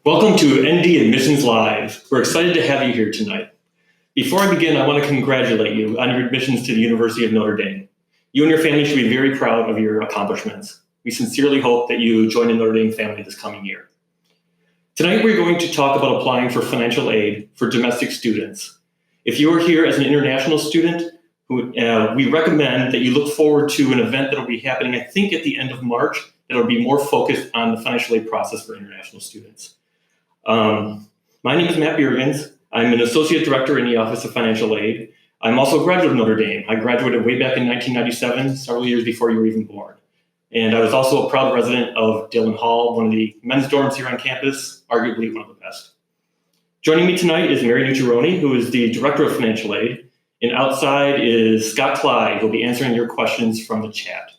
Welcome to ND Admissions Live. We're excited to have you here tonight. Before I begin, I want to congratulate you on your admissions to the University of Notre Dame. You and your family should be very proud of your accomplishments. We sincerely hope that you join the Notre Dame family this coming year. Tonight, we're going to talk about applying for financial aid for domestic students. If you are here as an international student, we recommend that you look forward to an event that will be happening, I think, at the end of March, that will be more focused on the financial aid process for international students. My name is Matt Biergans. I'm an associate director in the Office of Financial Aid. I'm also a graduate of Notre Dame. I graduated way back in 1997, several years before you were even born. And I was also a proud resident of Dillon Hall, one of the men's dorms here on campus, arguably one of the best. Joining me tonight is Mary Nucciarone, who is the director of financial aid. And outside is Scott Clyde, who will be answering your questions from the chat.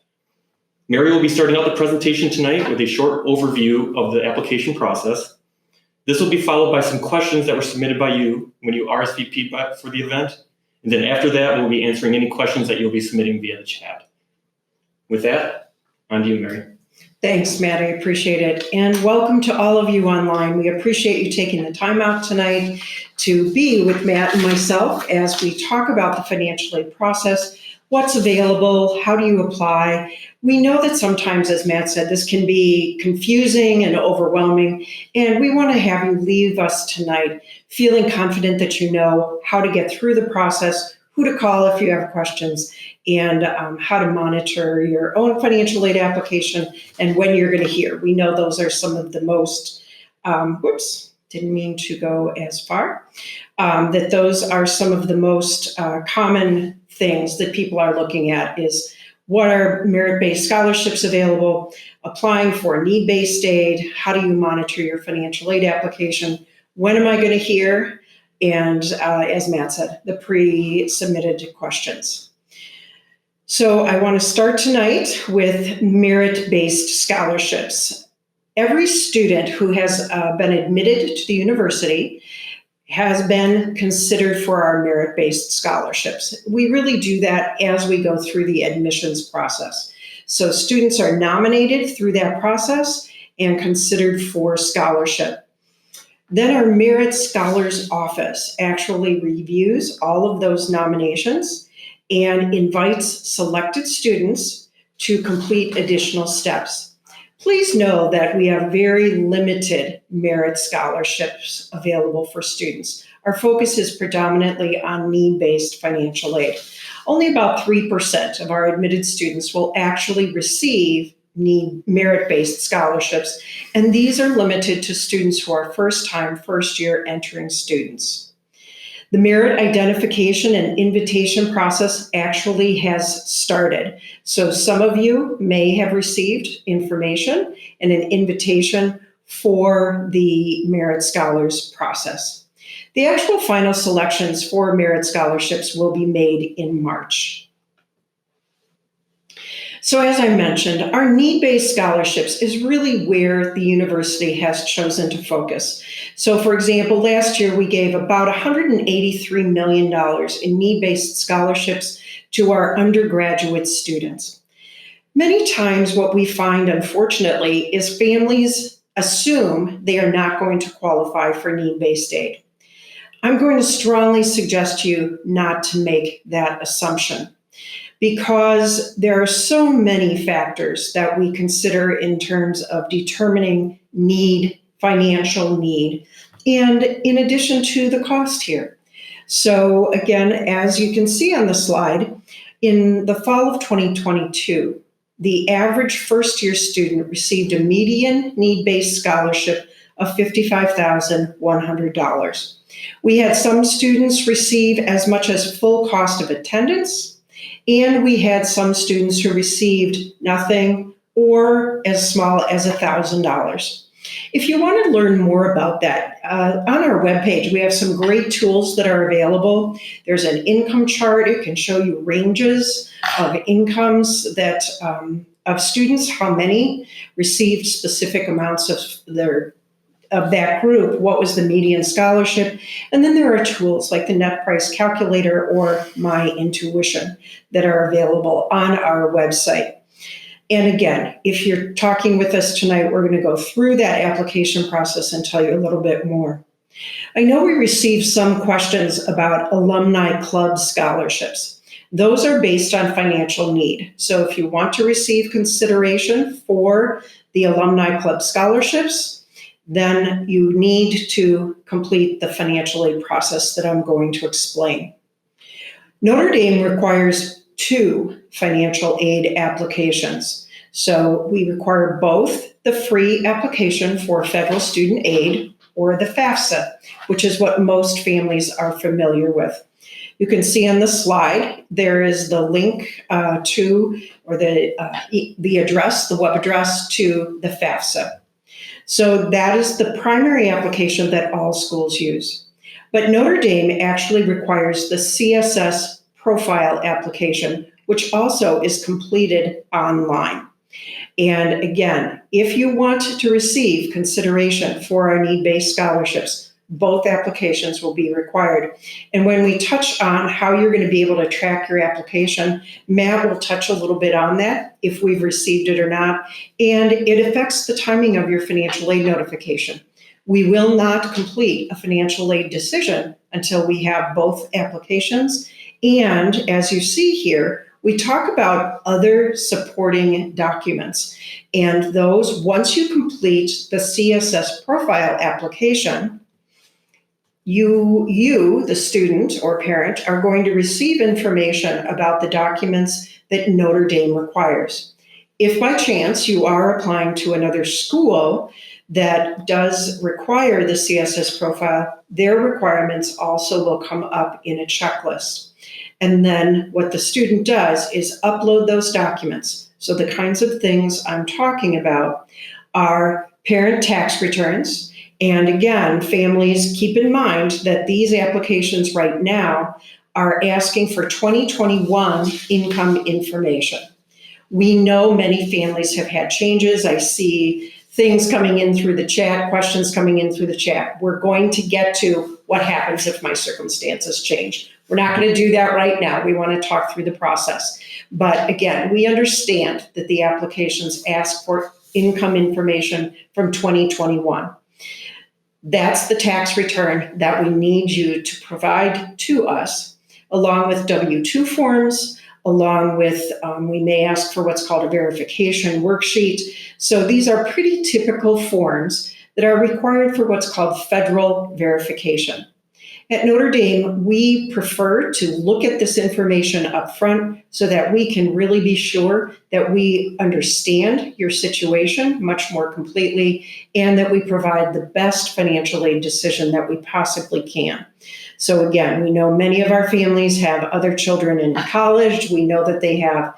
Mary will be starting out the presentation tonight with a short overview of the application process. This will be followed by some questions that were submitted by you when you RSVP'd for the event. And then after that, we'll be answering any questions that you'll be submitting via the chat. With that, on to you, Mary. Thanks, Matt. I appreciate it. And welcome to all of you online. We appreciate you taking the time out tonight to be with Matt and myself as we talk about the financial aid process, what's available, how do you apply. We know that sometimes, as Matt said, this can be confusing and overwhelming, and we want to have you leave us tonight feeling confident that you know how to get through the process, who to call if you have questions, and how to monitor your own financial aid application and when you're going to hear. We know those are some of the most, didn't mean to go as far, that those are some of the most common things that people are looking at is what are merit-based scholarships available, applying for need-based aid, how do you monitor your financial aid application, when am I going to hear, and as Matt said, the pre-submitted questions. So I want to start tonight with merit-based scholarships. Every student who has been admitted to the university has been considered for our merit-based scholarships. We really do that as we go through the admissions process. So students are nominated through that process and considered for scholarship. Then our Merit Scholars Office actually reviews all of those nominations and invites selected students to complete additional steps. Please know that we have very limited merit scholarships available for students. Our focus is predominantly on need-based financial aid. Only about 3% of our admitted students will actually receive merit-based scholarships, and these are limited to students who are first-year entering students. The merit identification and invitation process actually has started. So some of you may have received information and an invitation for the Merit Scholars process. The actual final selections for merit scholarships will be made in March. So as I mentioned, our need-based scholarships is really where the university has chosen to focus. So for example, last year we gave about $183 million in need-based scholarships to our undergraduate students. Many times what we find, unfortunately, is families assume they are not going to qualify for need-based aid. I'm going to strongly suggest to you not to make that assumption, because there are so many factors that we consider in terms of determining need, financial need, and in addition to the cost here. So again, as you can see on the slide, in the fall of 2022, the average first-year student received a median need-based scholarship of $55,100. We had some students receive as much as full cost of attendance, and we had some students who received nothing or as small as $1,000. If you want to learn more about that, on our webpage, we have some great tools that are available. There's an income chart. It can show you ranges of incomes that of students, how many received specific amounts of that group, what was the median scholarship. And then there are tools like the net price calculator or My Intuition that are available on our website. And again, if you're talking with us tonight, we're going to go through that application process and tell you a little bit more. I know we received some questions about alumni club scholarships. Those are based on financial need. So if you want to receive consideration for the alumni club scholarships, then you need to complete the financial aid process that I'm going to explain. Notre Dame requires 2 financial aid applications. So we require both the free application for federal student aid or the FAFSA, which is what most families are familiar with. You can see on the slide, there is the link to, or the address, the web address to the FAFSA. So that is the primary application that all schools use. But Notre Dame actually requires the CSS profile application, which also is completed online. And again, if you want to receive consideration for our need-based scholarships, both applications will be required. And when we touch on how you're going to be able to track your application, Matt will touch a little bit on that, if we've received it or not. And it affects the timing of your financial aid notification. We will not complete a financial aid decision until we have both applications. And as you see here, we talk about other supporting documents. And those, once you complete the CSS profile application, you, the student or parent, are going to receive information about the documents that Notre Dame requires. If by chance you are applying to another school that does require the CSS profile, their requirements also will come up in a checklist. And then what the student does is upload those documents. So the kinds of things I'm talking about are parent tax returns. And again, families, keep in mind that these applications right now are asking for 2021 income information. We know many families have had changes. I see things coming in through the chat, questions coming in through the chat. We're going to get to what happens if my circumstances change. We're not going to do that right now. We want to talk through the process. But again, we understand that the applications ask for income information from 2021. That's the tax return that we need you to provide to us, along with W-2 forms, along with, we may ask for what's called a verification worksheet. So these are pretty typical forms that are required for what's called federal verification. At Notre Dame, we prefer to look at this information up front so that we can really be sure that we understand your situation much more completely and that we provide the best financial aid decision that we possibly can. So again, we know many of our families have other children in college. We know that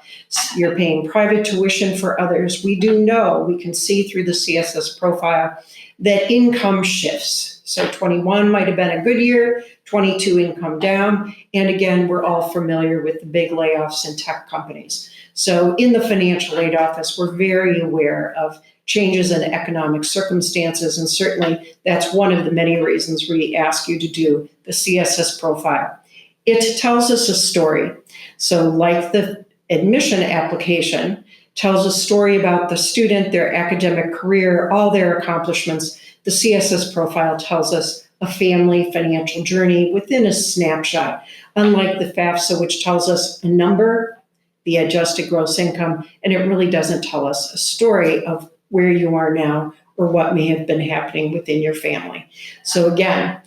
you're paying private tuition for others. We do know, we can see through the CSS profile that income shifts. So 21 might have been a good year, 22 income down. And again, we're all familiar with the big layoffs in tech companies. So in the financial aid office, we're very aware of changes in economic circumstances. And certainly that's one of the many reasons we ask you to do the CSS profile. It tells us a story. So like the admission application tells a story about the student, their academic career, all their accomplishments. The CSS profile tells us a family financial journey within a snapshot, unlike the FAFSA, which tells us a number, the adjusted gross income, and it really doesn't tell us a story of where you are now or what may have been happening within your family. So again,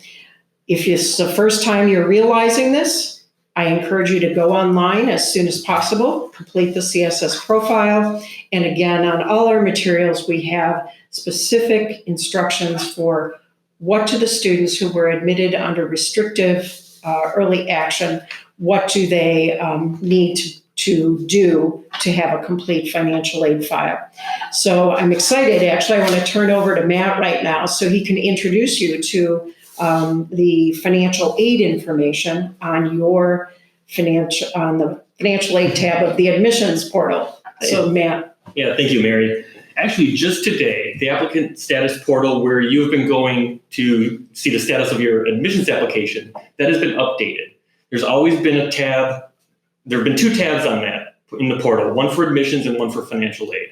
if it's the first time you're realizing this, I encourage you to go online as soon as possible, complete the CSS profile. And again, on all our materials, we have specific instructions for what to the students who were admitted under restrictive early action, what do they need to do to have a complete financial aid file. So I'm excited. Actually, I want to turn over to Matt right now so he can introduce you to the financial aid information on the financial aid tab of the admissions portal. So Matt. Yeah, thank you, Mary. Actually, just today, the applicant status portal where you've been going to see the status of your admissions application, that has been updated. There's always been a tab. There have been 2 tabs on that. in the portal, one for admissions and one for financial aid.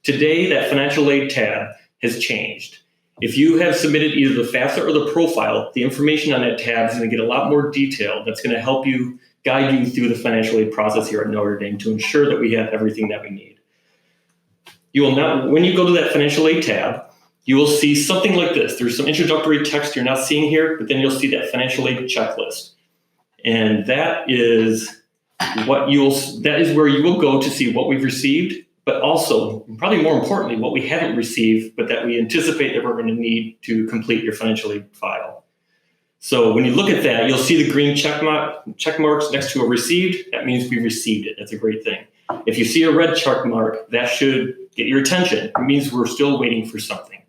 Today, that financial aid tab has changed. If you have submitted either the FAFSA or the profile, the information on that tab is going to get a lot more detail. That's going to help you guide you through the financial aid process here at Notre Dame to ensure that we have everything that we need. You will not, when you go to that financial aid tab, you will see something like this. There's some introductory text you're not seeing here, but then you'll see that financial aid checklist. And that is where you will go to see what we've received, but also, probably more importantly, what we haven't received, but that we anticipate that we're going to need to complete your financial aid file. So when you look at that, you'll see the green check marks next to a received. That means we received it. That's a great thing. If you see a red check mark, that should get your attention. It means we're still waiting for something.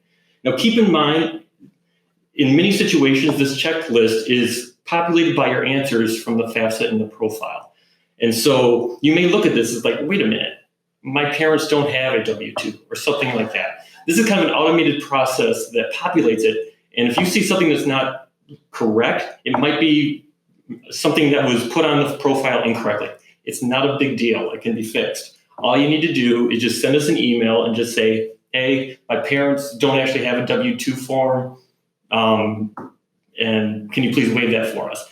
Now, keep in mind, in many situations, this checklist is populated by your answers from the FAFSA and the profile. And so you may look at this as like, wait a minute, my parents don't have a W-2 or something like that. This is kind of an automated process that populates it. And if you see something that's not correct, it might be something that was put on the profile incorrectly. It's not a big deal. It can be fixed. All you need to do is just send us an email and just say, hey, my parents don't actually have a W-2 form, and can you please waive that for us?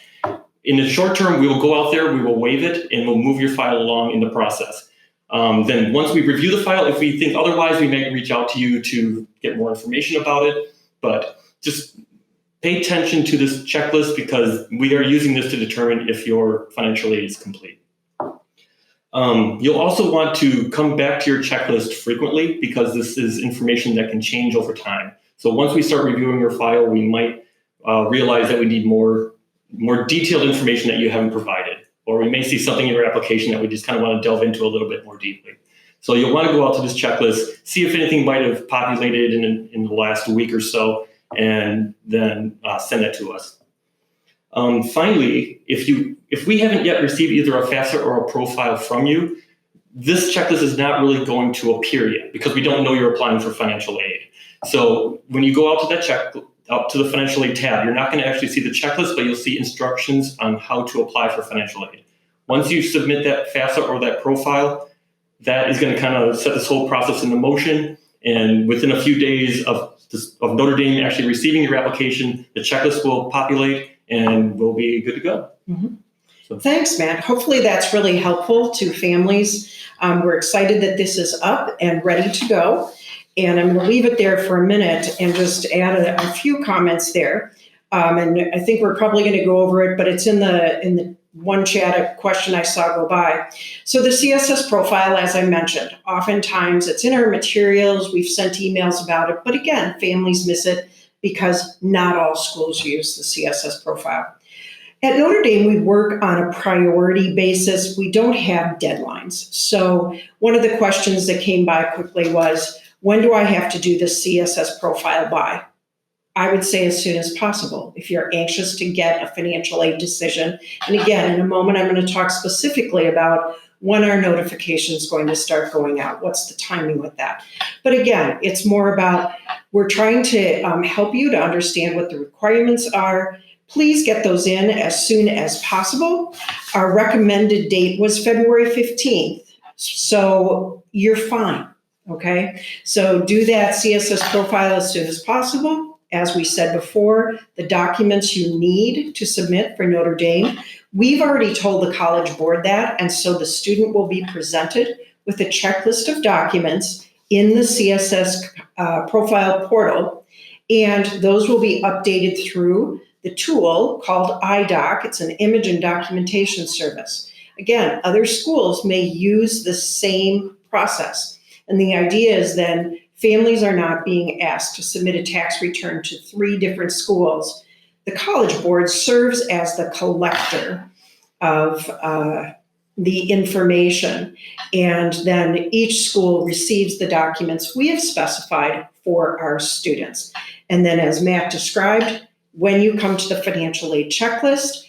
In the short term, we will go out there, we will waive it, and we'll move your file along in the process. Then once we review the file, if we think otherwise, we may reach out to you to get more information about it. But just pay attention to this checklist because we are using this to determine if your financial aid is complete. You'll also want to come back to your checklist frequently because this is information that can change over time. So once we start reviewing your file, we might realize that we need more detailed information that you haven't provided, or we may see something in your application that we just kind of want to delve into a little bit more deeply. So you'll want to go out to this checklist, see if anything might have populated in the last week or so, and then send that to us. Finally, if we haven't yet received either a FAFSA or a profile from you, this checklist is not really going to appear yet because we don't know you're applying for financial aid. So when you go out to the financial aid tab, you're not going to actually see the checklist, but you'll see instructions on how to apply for financial aid. Once you submit that FAFSA or that profile, that is going to kind of set this whole process into motion. And within a few days of Notre Dame actually receiving your application, the checklist will populate and we'll be good to go. Mm-hmm. So. Thanks, Matt. Hopefully that's really helpful to families. We're excited that this is up and ready to go. And I'm going to leave it there for a minute and just add a few comments there. And I think we're probably going to go over it, but it's in the one chat, a question I saw go by. So the CSS profile, as I mentioned, oftentimes it's in our materials. We've sent emails about it. But again, families miss it because not all schools use the CSS profile. At Notre Dame, we work on a priority basis. We don't have deadlines. So one of the questions that came by quickly was, when do I have to do the CSS profile by? I would say as soon as possible. If you're anxious to get a financial aid decision, and again, in a moment, I'm going to talk specifically about when our notification is going to start going out. What's the timing with that? But again, it's more about we're trying to help you to understand what the requirements are. Please get those in as soon as possible. Our recommended date was February 15th, so you're fine, okay? So do that CSS profile as soon as possible. As we said before, the documents you need to submit for Notre Dame, we've already told the College Board that, and so the student will be presented with a checklist of documents in the CSS profile portal, and those will be updated through the tool called iDoc. It's an image and documentation service. Again, other schools may use the same process, and the idea is then families are not being asked to submit a tax return to 3 different schools. The College Board serves as the collector of the information, and then each school receives the documents we have specified for our students. And then as Matt described, when you come to the financial aid checklist,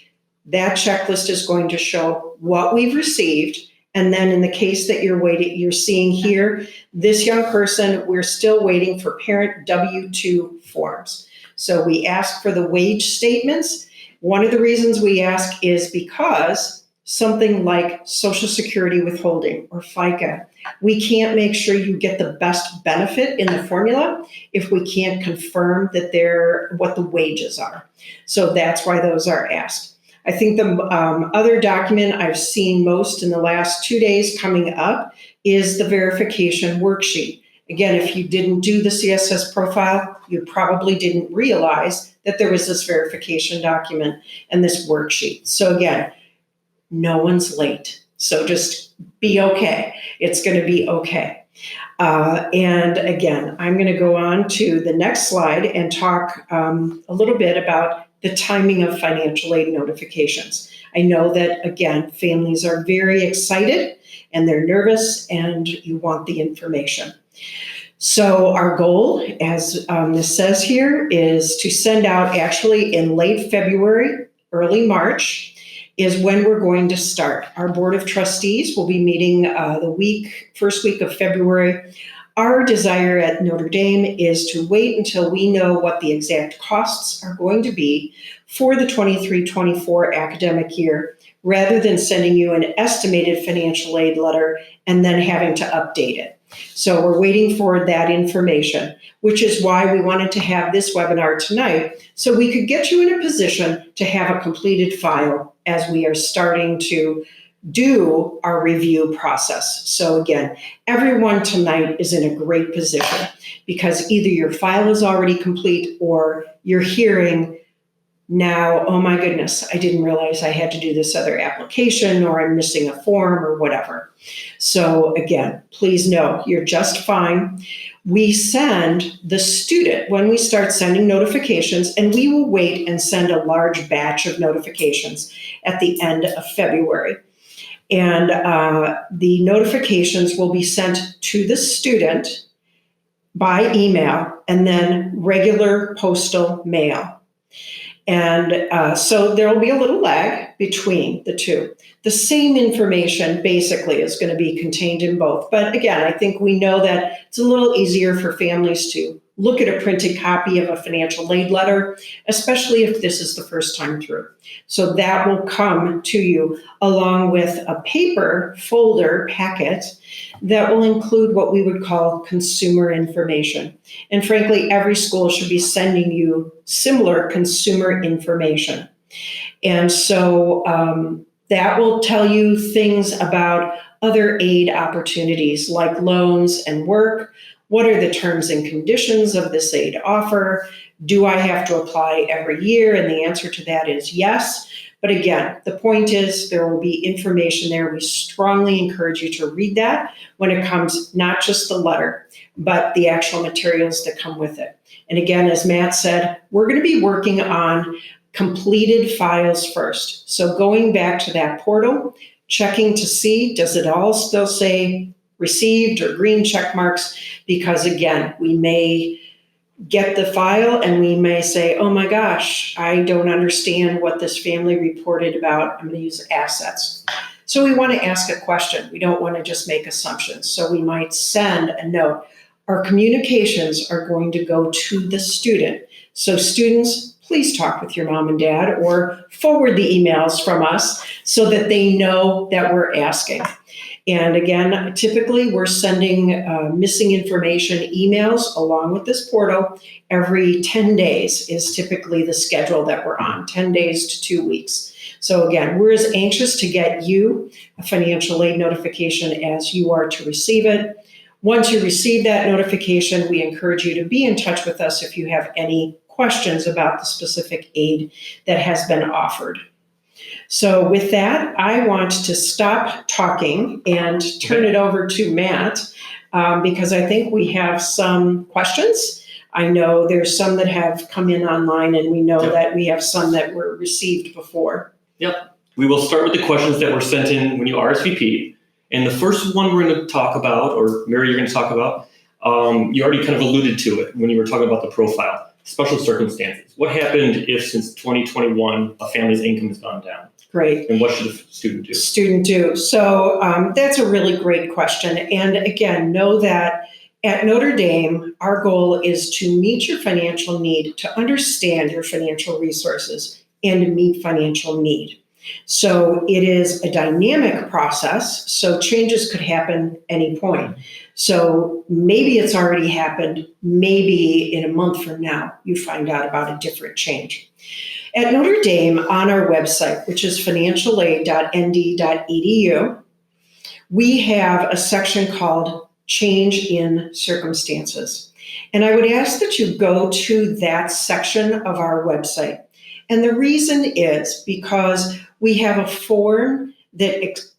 that checklist is going to show what we've received. And then in the case that you're seeing here, this young person, we're still waiting for parent W-2 forms. So we ask for the wage statements. One of the reasons we ask is because something like Social Security withholding or FICA. We can't make sure you get the best benefit in the formula if we can't confirm that what the wages are. So that's why those are asked. I think the other document I've seen most in the last 2 days coming up is the verification worksheet. Again, if you didn't do the CSS profile, you probably didn't realize that there was this verification document and this worksheet. So again, no one's late. So just be okay. It's going to be okay. And again, I'm going to go on to the next slide and talk a little bit about the timing of financial aid notifications. I know that, again, families are very excited and they're nervous and you want the information. So our goal, as this says here, is to send out actually in late February, early March, is when we're going to start. Our Board of Trustees will be meeting the first week of February. Our desire at Notre Dame is to wait until we know what the exact costs are going to be for the 23-24 academic year, rather than sending you an estimated financial aid letter and then having to update it. So we're waiting for that information, which is why we wanted to have this webinar tonight, so we could get you in a position to have a completed file as we are starting to do our review process. So again, everyone tonight is in a great position because either your file is already complete or you're hearing now, oh my goodness, I didn't realize I had to do this other application, or I'm missing a form or whatever. So again, please know you're just fine. We send the student, when we start sending notifications, and we will wait and send a large batch of notifications at the end of February. And the notifications will be sent to the student by email and then regular postal mail. And so there will be a little lag between the two. The same information basically is going to be contained in both. But again, I think we know that it's a little easier for families to look at a printed copy of a financial aid letter, especially if this is the first time through. So that will come to you along with a paper folder packet that will include what we would call consumer information. And frankly, every school should be sending you similar consumer information. And so that will tell you things about other aid opportunities like loans and work. What are the terms and conditions of this aid offer? Do I have to apply every year? And the answer to that is yes. But again, the point is there will be information there. We strongly encourage you to read that when it comes, not just the letter, but the actual materials that come with it. And again, as Matt said, we're going to be working on completed files first. So going back to that portal, checking to see, does it all still say received or green check marks? Because again, we may get the file and we may say, oh my gosh, I don't understand what this family reported about. I'm going to use assets. So we want to ask a question. We don't want to just make assumptions. So we might send a note. Our communications are going to go to the student. So students, please talk with your mom and dad or forward the emails from us so that they know that we're asking. And again, typically we're sending missing information emails along with this portal every 10 days is typically the schedule that we're on, 10 days to 2 weeks. So again, we're as anxious to get you a financial aid notification as you are to receive it. Once you receive that notification, we encourage you to be in touch with us if you have any questions about the specific aid that has been offered. So with that, I want to stop talking and turn it over to Matt because I think we have some questions. I know there's some that have come in online, and we know that we have some that were received before. Yep. We will start with the questions that were sent in when you RSVP'd. And the first one we're going to talk about, or Mary, you're going to talk about, you already kind of alluded to it when you were talking about the profile, special circumstances. What happened if since 2021 a family's income has gone down? Great. And what should a student do? So that's a really great question. And again, know that at Notre Dame, our goal is to meet your financial need, to understand your financial resources, and to meet financial need. So it is a dynamic process, so changes could happen any point. So maybe it's already happened, maybe in a month from now, you find out about a different change. At Notre Dame, on our website, which is financialaid.nd.edu, we have a section called Change in Circumstances. And I would ask that you go to that section of our website. And the reason is because we have a form that it's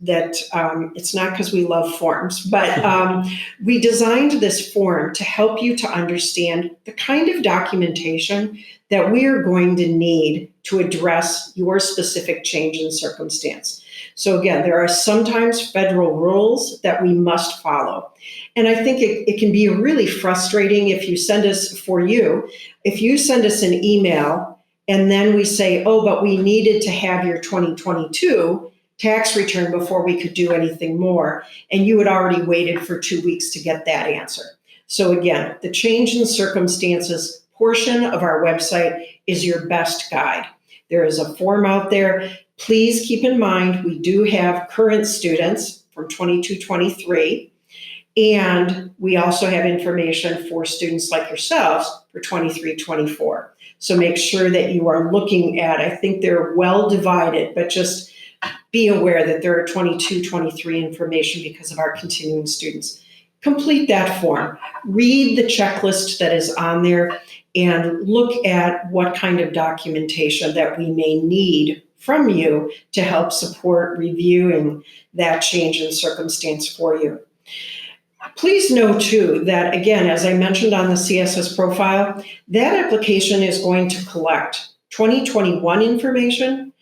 not because we love forms, but we designed this form to help you to understand the kind of documentation that we are going to need to address your specific change in circumstance. So again, there are sometimes federal rules that we must follow. And I think it can be really frustrating if you send us an email and then we say, oh, but we needed to have your 2022 tax return before we could do anything more. And you had already waited for 2 weeks to get that answer. So again, the change in circumstances portion of our website is your best guide. There is a form out there. Please keep in mind, we do have current students from 22-23, and we also have information for students like yourselves for 23-24. So make sure that you are looking at, I think they're well divided, but just be aware that there are 22-23 information because of our continuing students. Complete that form. Read the checklist that is on there and look at what kind of documentation that we may need from you to help support reviewing that change in circumstance for you. Please know too that, again, as I mentioned on the CSS profile, that application is going to collect 2021 information,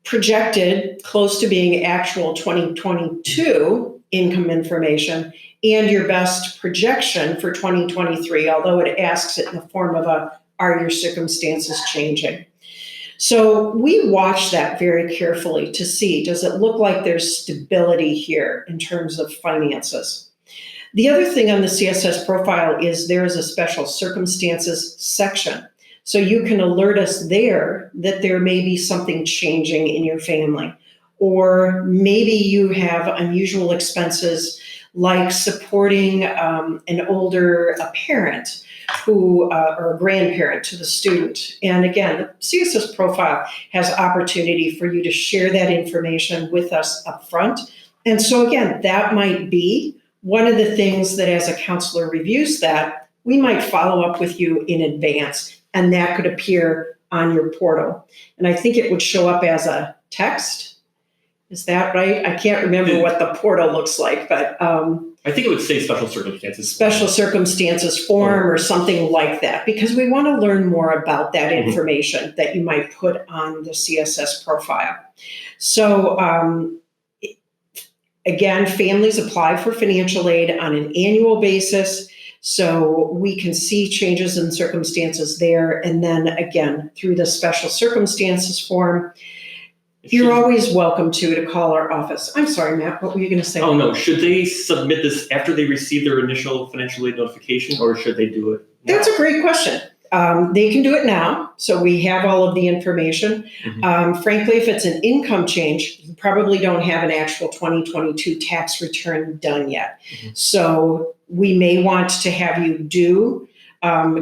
projected close to being actual 2022 income information, and your best projection for 2023, although it asks it in the form of are your circumstances changing? So we watch that very carefully to see, does it look like there's stability here in terms of finances? The other thing on the CSS profile is there is a special circumstances section. So you can alert us there that there may be something changing in your family, or maybe you have unusual expenses like supporting an older parent who or a grandparent to the student. And again, the CSS profile has opportunity for you to share that information with us up front. And so again, that might be one of the things that as a counselor reviews that, we might follow up with you in advance, and that could appear on your portal. And I think it would show up as a text. Is that right? I can't remember what the portal looks like, but I think it would say special circumstances. Special circumstances form or something like that, because we want to learn more about that information that you might put on the CSS profile. So again, families apply for financial aid on an annual basis, so we can see changes in circumstances there. And then again, through the special circumstances form, you're always welcome to call our office. I'm sorry, Matt, what were you going to say? Oh, no. Should they submit this after they receive their initial financial aid notification, or should they do it now? That's a great question. They can do it now, so we have all of the information. Frankly, if it's an income change, you probably don't have an actual 2022 tax return done yet. So we may want to have you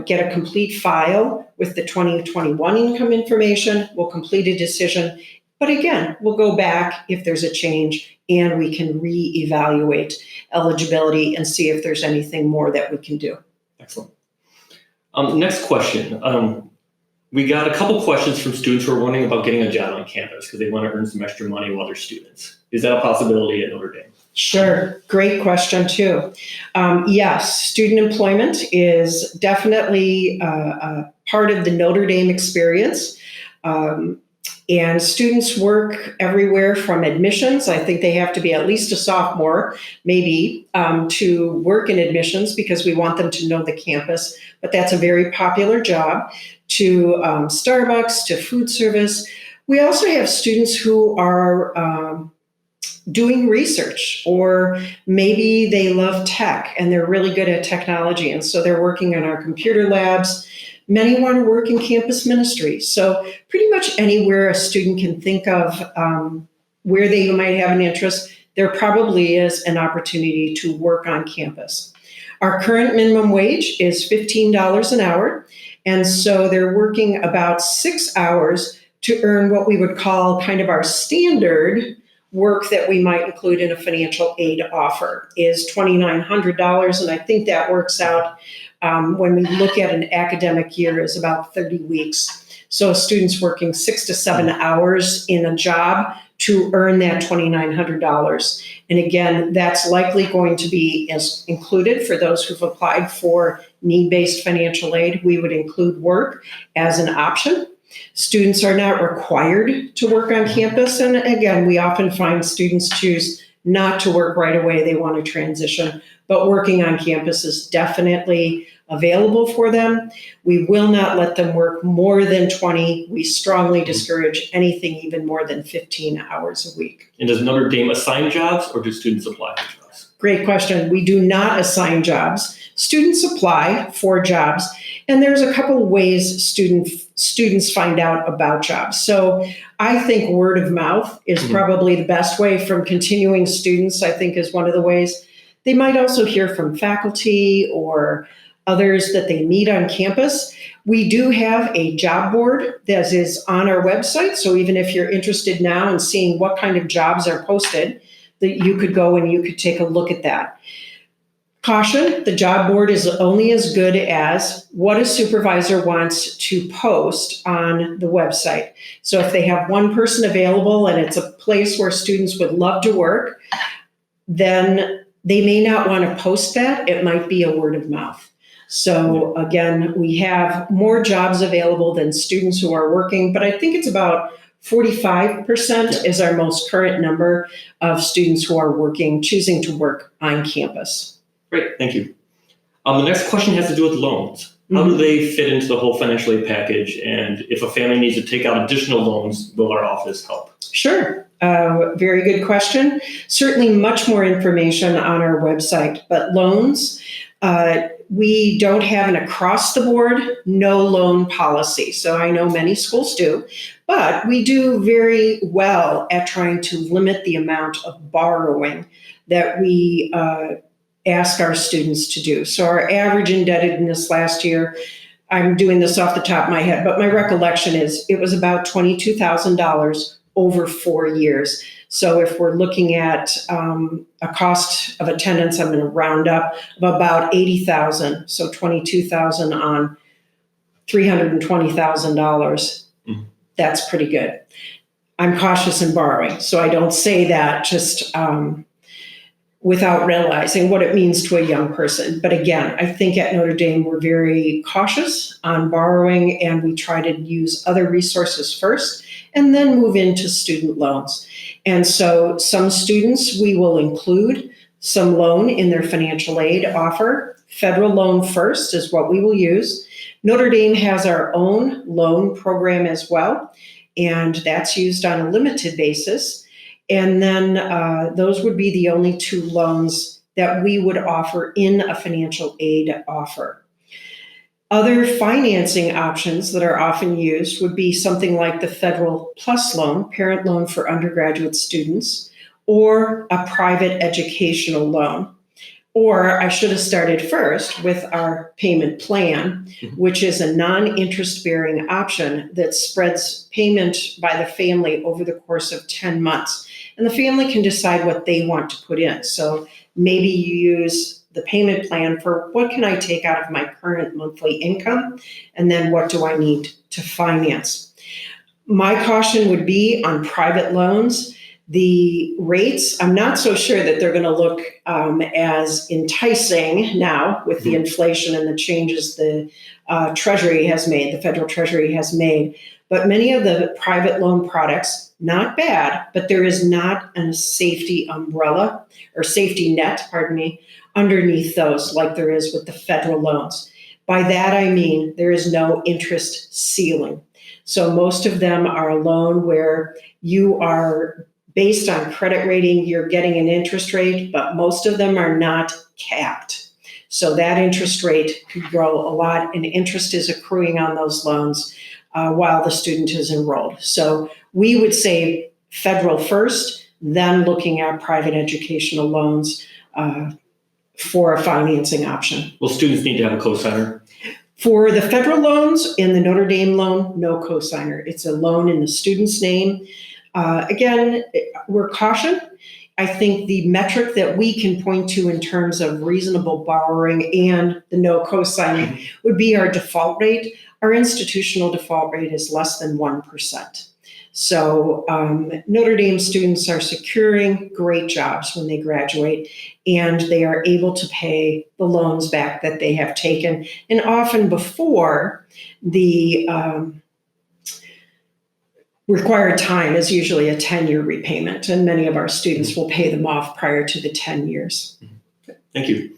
get a complete file with the 2021 income information. We'll complete a decision. But again, we'll go back if there's a change and we can reevaluate eligibility and see if there's anything more that we can do. Excellent. Next question. We got a couple questions from students who are wondering about getting a job on campus because they want to earn some extra money while they're students. Is that a possibility at Notre Dame? Sure. Great question too. Yes, student employment is definitely a part of the Notre Dame experience. And students work everywhere from admissions. I think they have to be at least a sophomore, maybe, to work in admissions because we want them to know the campus. But that's a very popular job, to Starbucks, to food service. We also have students who are doing research, or maybe they love tech and they're really good at technology. And so they're working in our computer labs. Many want to work in campus ministry. So pretty much anywhere a student can think of where they might have an interest, there probably is an opportunity to work on campus. Our current minimum wage is $15 an hour. And so they're working about 6 hours to earn what we would call kind of our standard work that we might include in a financial aid offer is $2,900. And I think that works out when we look at an academic year is about 30 weeks. So a student's working 6 to 7 hours in a job to earn that $2,900. And again, that's likely going to be as included for those who've applied for need-based financial aid. We would include work as an option. Students are not required to work on campus. And again, we often find students choose not to work right away. They want to transition, but working on campus is definitely available for them. We will not let them work more than 20. We strongly discourage anything even more than 15 hours a week. And does Notre Dame assign jobs or do students apply for jobs? Great question. We do not assign jobs. Students apply for jobs, and there's a couple of ways students find out about jobs. So I think word of mouth is probably the best way from continuing students, I think is one of the ways. They might also hear from faculty or others that they meet on campus. We do have a job board that is on our website. So even if you're interested now in seeing what kind of jobs are posted, that you could go and you could take a look at that. Caution, the job board is only as good as what a supervisor wants to post on the website. So if they have one person available and it's a place where students would love to work, then they may not want to post that. It might be a word of mouth. So again, we have more jobs available than students who are working, but I think it's about 45% is our most current number of students who are working, choosing to work on campus. Great, thank you. The next question has to do with loans. How do they fit into the whole financial aid package? And if a family needs to take out additional loans, will our office help? Sure. Very good question. Certainly much more information on our website, but loans, we don't have an across-the-board no loan policy. So I know many schools do, but we do very well at trying to limit the amount of borrowing that we ask our students to do. So our average indebtedness last year, I'm doing this off the top of my head, but my recollection is it was about $22,000 over 4 years. So if we're looking at a cost of attendance, I'm going to round up of about $80,000. So $22,000 on $320,000. That's pretty good. I'm cautious in borrowing, so I don't say that just without realizing what it means to a young person. But again, I think at Notre Dame, we're very cautious on borrowing, and we try to use other resources first and then move into student loans. And so some students, we will include some loan in their financial aid offer. Federal loan first is what we will use. Notre Dame has our own loan program as well, and that's used on a limited basis. And then those would be the only two loans that we would offer in a financial aid offer. Other financing options that are often used would be something like the Federal Plus Loan, parent loan for undergraduate students, or a private educational loan. Or I should have started first with our payment plan, which is a non-interest bearing option that spreads payment by the family over the course of 10 months. And the family can decide what they want to put in. So maybe you use the payment plan for what can I take out of my current monthly income, and then what do I need to finance. My caution would be on private loans. The rates, I'm not so sure that they're going to look as enticing now with the inflation and the changes the Treasury has made, the federal Treasury has made. But many of the private loan products, not bad, but there is not a safety umbrella or safety net, underneath those like there is with the federal loans. By that, I mean there is no interest ceiling. So most of them are a loan where you are based on credit rating, you're getting an interest rate, but most of them are not capped. So that interest rate could grow a lot, and interest is accruing on those loans while the student is enrolled. So we would say federal first, then looking at private educational loans for a financing option. Will students need to have a cosigner? For the federal loans and the Notre Dame loan, no cosigner. It's a loan in the student's name. Again, we're caution. I think the metric that we can point to in terms of reasonable borrowing and the no cosigning would be our default rate. Our institutional default rate is less than 1%. So Notre Dame students are securing great jobs when they graduate, and they are able to pay the loans back that they have taken. And often before the required time is usually a 10-year repayment, and many of our students will pay them off prior to the 10 years. Thank you.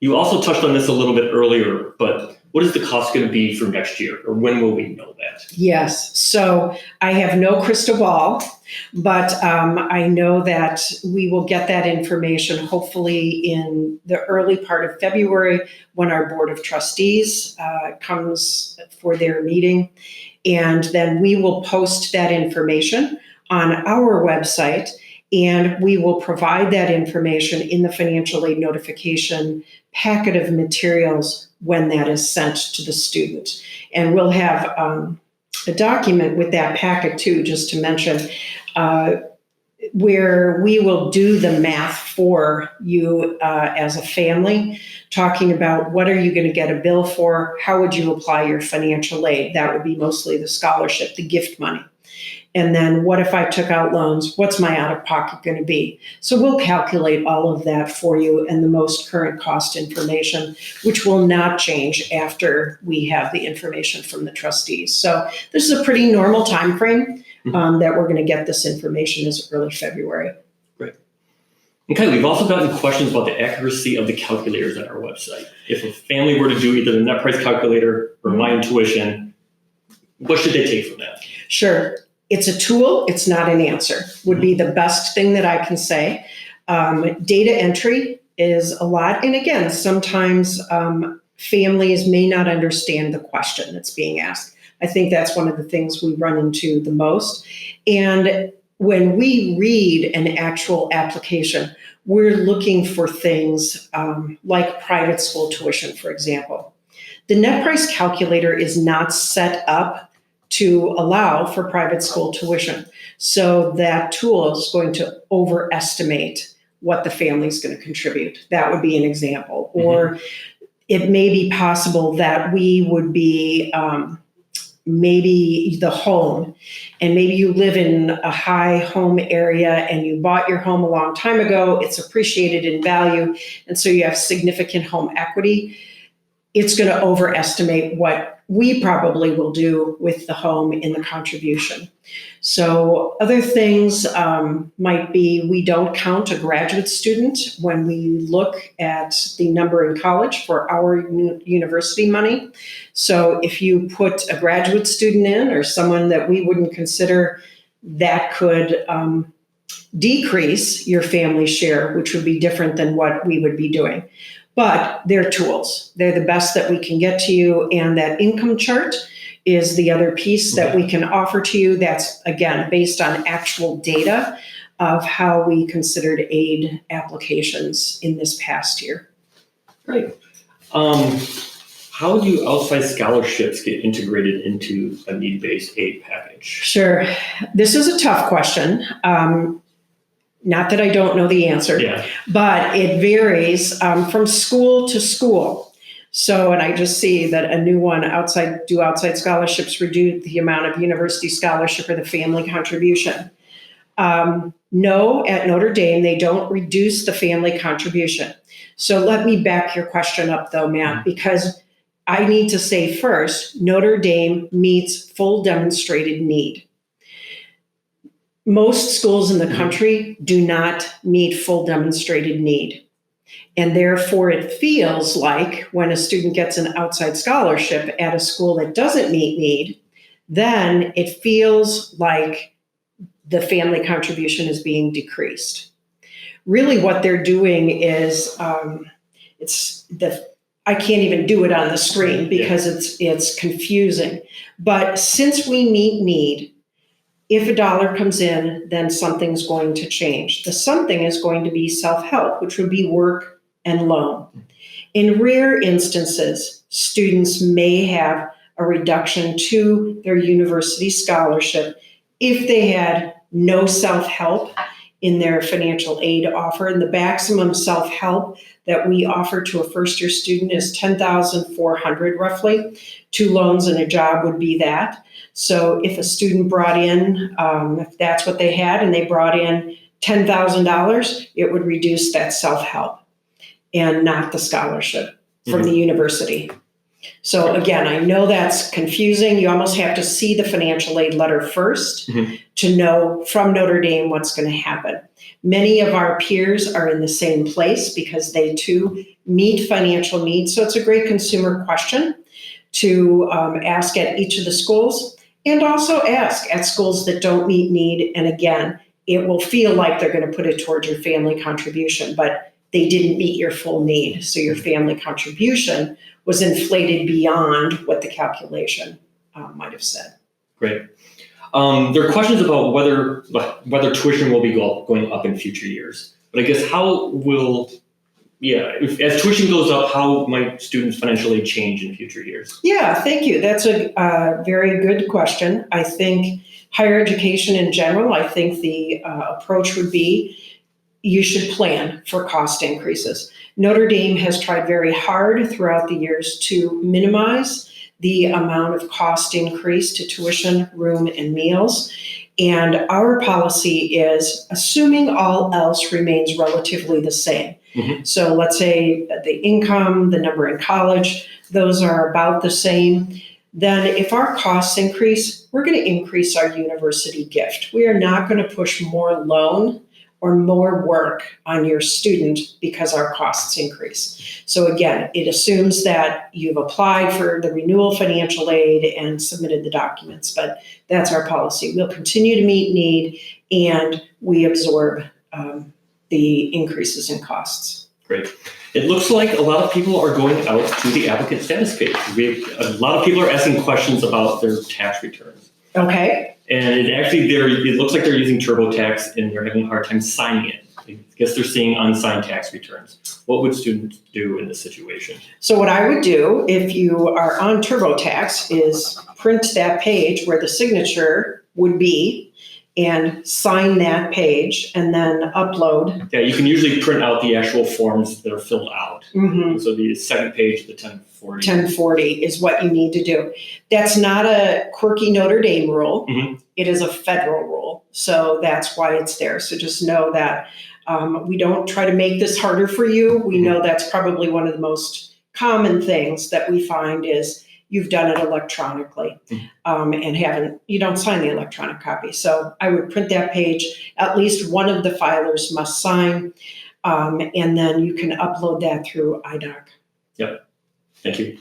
You also touched on this a little bit earlier, but what is the cost going to be for next year, or when will we know that? Yes, so I have no crystal ball, but I know that we will get that information hopefully in the early part of February when our Board of Trustees comes for their meeting. And then we will post that information on our website, and we will provide that information in the financial aid notification packet of materials when that is sent to the student. And we'll have a document with that packet too, just to mention, where we will do the math for you as a family, talking about what are you going to get a bill for, how would you apply your financial aid. That would be mostly the scholarship, the gift money. And then what if I took out loans? What's my out-of-pocket going to be? So we'll calculate all of that for you and the most current cost information, which will not change after we have the information from the trustees. So this is a pretty normal time frame that we're going to get this information as early February. Great. Okay, we've also gotten questions about the accuracy of the calculators on our website. If a family were to do either the net price calculator or my intuition, what should they take from that? Sure. It's a tool. It's not an answer, would be the best thing that I can say. Data entry is a lot. And again, sometimes families may not understand the question that's being asked. I think that's one of the things we run into the most. And when we read an actual application, we're looking for things like private school tuition, for example. The net price calculator is not set up to allow for private school tuition. So that tool is going to overestimate what the family is going to contribute. That would be an example. Or it may be possible that we would be maybe the home, and maybe you live in a high home area and you bought your home a long time ago, it's appreciated in value, and so you have significant home equity. It's going to overestimate what we probably will do with the home in the contribution. So other things might be, we don't count a graduate student when we look at the number in college for our university money. So if you put a graduate student in, or someone that we wouldn't consider, that could decrease your family share, which would be different than what we would be doing. But they're tools. They're the best that we can get to you. And that income chart is the other piece that we can offer to you. That's, again, based on actual data of how we considered aid applications in this past year. Great. How do outside scholarships get integrated into a need-based aid package? Sure. This is a tough question. Not that I don't know the answer, but it varies from school to school. So, and I just see that a new one, outside scholarships reduce the amount of university scholarship or the family contribution. No, at Notre Dame, they don't reduce the family contribution. So let me back your question up though, Matt, because I need to say first, Notre Dame meets full demonstrated need. Most schools in the country do not meet full demonstrated need. And therefore, it feels like when a student gets an outside scholarship at a school that doesn't meet need, then it feels like the family contribution is being decreased. Really what they're doing is it's the I can't even do it on the screen because it's confusing. But since we meet need, if a dollar comes in, then something's going to change. The something is going to be self-help, which would be work and loan. In rare instances, students may have a reduction to their university scholarship if they had no self-help in their financial aid offer. And the maximum self-help that we offer to a first-year student is $10,400 roughly. 2 loans and a job would be that. So if a student brought in, if that's what they had, and they brought in $10,000, it would reduce that self-help and not the scholarship from the university. So again, I know that's confusing. You almost have to see the financial aid letter first to know from Notre Dame what's going to happen. Many of our peers are in the same place because they too meet financial needs. So it's a great consumer question to ask at each of the schools, and also ask at schools that don't meet need. And again, it will feel like they're going to put it towards your family contribution, but they didn't meet your full need. So your family contribution was inflated beyond what the calculation might have said. Great. There are questions about whether tuition will be going up in future years. But I guess as tuition goes up, how might students' financial aid change in future years? Yeah, thank you. That's a very good question. I think higher education in general, I think the approach would be you should plan for cost increases. Notre Dame has tried very hard throughout the years to minimize the amount of cost increase to tuition, room, and meals. And our policy is assuming all else remains relatively the same. So let's say the income, the number in college, those are about the same. Then if our costs increase, we're going to increase our university gift. We are not going to push more loan or more work on your student because our costs increase. So again, it assumes that you've applied for the renewal financial aid and submitted the documents, but that's our policy. We'll continue to meet need, and we absorb the increases in costs. Great. It looks like a lot of people are going out to the applicant status page. A lot of people are asking questions about their tax returns. Okay. And it looks like they're using TurboTax and they're having a hard time signing it. I guess they're seeing unsigned tax returns. What would students do in this situation? So what I would do if you are on TurboTax is print that page where the signature would be and sign that page and then upload. Yeah, you can usually print out the actual forms that are filled out. So the second page of the 1040. 1040 is what you need to do. That's not a quirky Notre Dame rule. It is a federal rule. So that's why it's there. So just know that we don't try to make this harder for you. We know that's probably one of the most common things that we find is you've done it electronically and you don't sign the electronic copy. So I would print that page. At least one of the filers must sign, and then you can upload that through IDOC. Yep, thank you.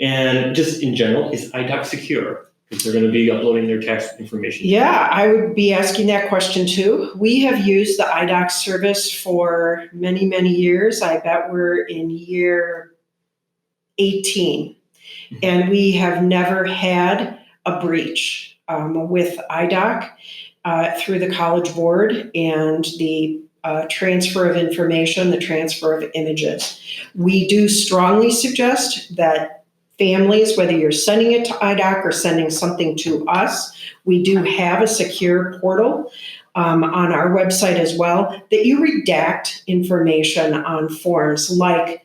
And just in general, is IDOC secure? Because they're going to be uploading their tax information. Yeah, I would be asking that question too. We have used the IDOC service for many, many years. I bet we're in year 18. And we have never had a breach with IDOC through the College Board and the transfer of information, the transfer of images. We do strongly suggest that families, whether you're sending it to IDOC or sending something to us, we do have a secure portal on our website as well, that you redact information on forms like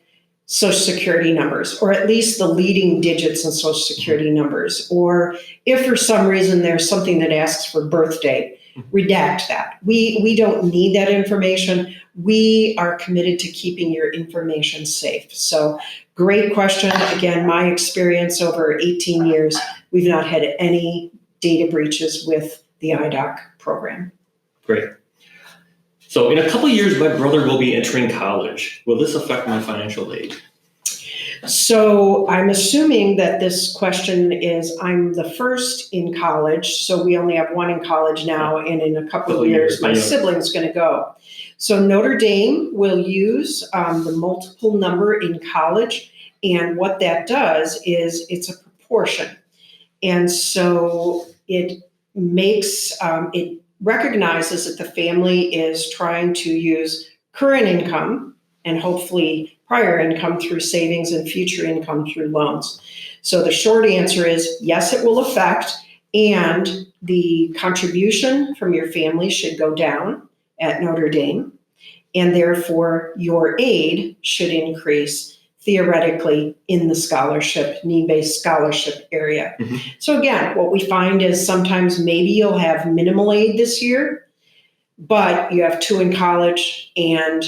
Social Security numbers, or at least the leading digits in Social Security numbers. Or if for some reason there's something that asks for birth date, redact that. We don't need that information. We are committed to keeping your information safe. So great question. Again, my experience over 18 years, we've not had any data breaches with the IDOC program. Great. So in a couple of years, my brother will be entering college. Will this affect my financial aid? So I'm assuming that this question is, I'm the first in college, so we only have one in college now, and in a couple of years, my sibling's going to go. So Notre Dame will use the multiple number in college And what that does is it's a proportion. And so it makes, it recognizes that the family is trying to use current income and hopefully prior income through savings and future income through loans. So the short answer is yes, it will affect, and the contribution from your family should go down at Notre Dame, and therefore your aid should increase theoretically in the scholarship, need-based scholarship area. Mm-hmm. So again, what we find is sometimes maybe you'll have minimal aid this year, but you have 2 in college and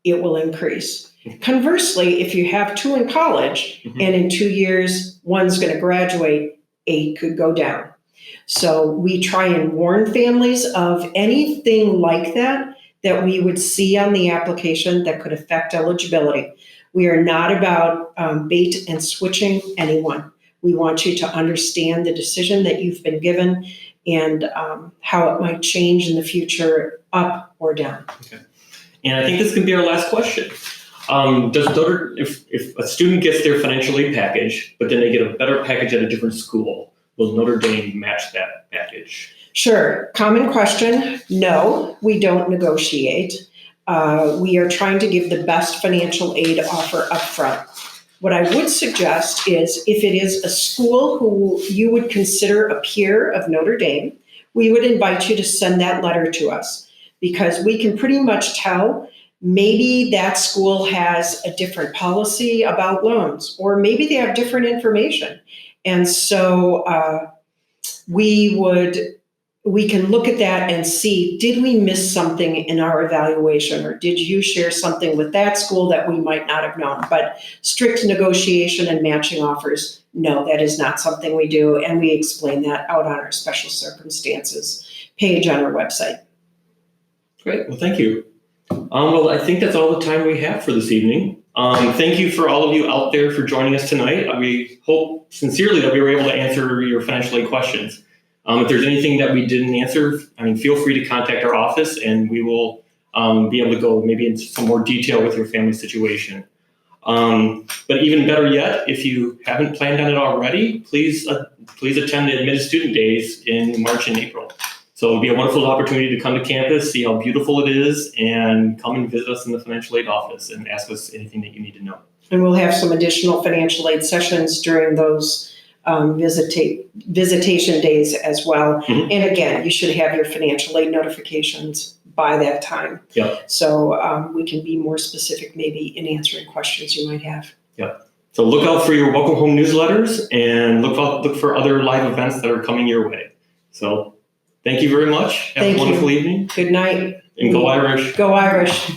it will increase. Conversely, if you have 2 in college mm-hmm. and in 2 years, one's going to graduate, aid could go down. So we try and warn families of anything like that we would see on the application that could affect eligibility. We are not about bait and switching anyone. We want you to understand the decision that you've been given and how it might change in the future, up or down. Okay. And I think this could be our last question. If a student gets their financial aid package, but then they get a better package at a different school, will Notre Dame match that package? Sure. Common question. No, we don't negotiate. We are trying to give the best financial aid offer up front. What I would suggest is if it is a school who you would consider a peer of Notre Dame, we would invite you to send that letter to us, because we can pretty much tell maybe that school has a different policy about loans, or maybe they have different information. And so we can look at that and see, did we miss something in our evaluation, or did you share something with that school that we might not have known? But strict negotiation and matching offers, no, that is not something we do. And we explain that out on our special circumstances page on our website. Great. Well, thank you. Well, I think that's all the time we have for this evening. Thank you for all of you out there for joining us tonight. We hope sincerely that we were able to answer your financial aid questions. If there's anything that we didn't answer, feel free to contact our office and we will be able to go maybe into some more detail with your family situation. But even better yet, if you haven't planned on it already, please attend the Admitted Student Days in March and April. So it'll be a wonderful opportunity to come to campus, see how beautiful it is, and come and visit us in the financial aid office and ask us anything that you need to know. And we'll have some additional financial aid sessions during those visitation days as well. Mm-hmm. And again, you should have your financial aid notifications by that time. Yep. So we can be more specific maybe in answering questions you might have. Yep. So look out for your Welcome Home newsletters and look for other live events that are coming your way. So thank you very much. Have a wonderful evening. Good night. And go Irish. Go Irish.